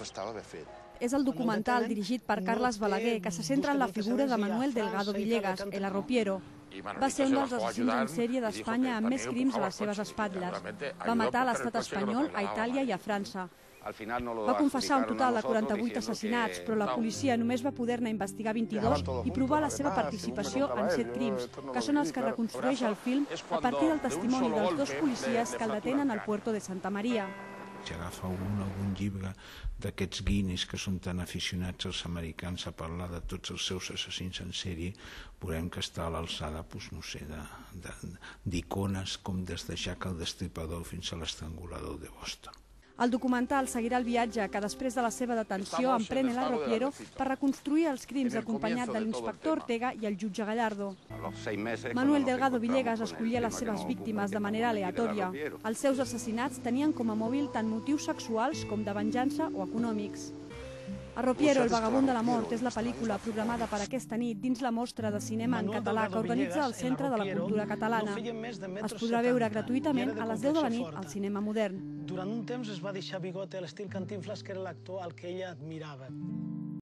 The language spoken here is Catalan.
estava ben fet. És el documental dirigit per Carles Balaguer que se centra en la figura de Manuel Delgado Villegas, el arropiero. Va ser un dels assassins en sèrie d'Espanya amb més crims a les seves espatlles. Va matar a l'estat espanyol, a Itàlia i a França. Va confessar un total de 48 assassinats, però la policia només va poder-ne investigar 22 i provar la seva participació en 7 crims, que són els que reconstrueix el film a partir del testimoni dels 2 policies que el detenen al puerto de Santa Maria. Si agafa algun llibre d'aquests Guinness que són tan aficionats els americans a parlar de tots els seus assassins en sèrie, veurem que està a l'alçada, no sé, d'icones com des de Jack el Destripador fins a l'estrangulador de Boston. El documental seguirà el viatge que després de la seva detenció emprèn el arropiero per reconstruir els crims acompanyat de l'inspector Ortega i el jutge Gallardo. Manuel Delgado Villegas escollia les seves víctimes de manera aleatòria. Els seus assassinats tenien com a mòbil tant motius sexuals com de venjança o econòmics. Arropiero, el vagabund de la mort, és la pel·lícula programada per aquesta nit dins la mostra de cinema en català que organitza el Centre de la Cultura Catalana. Es podrà veure gratuïtament a les 10 de la nit al Cinema Modern. Durant un temps es va deixar bigote a l'estil Cantinflas, que era l'actor al que ella admirava.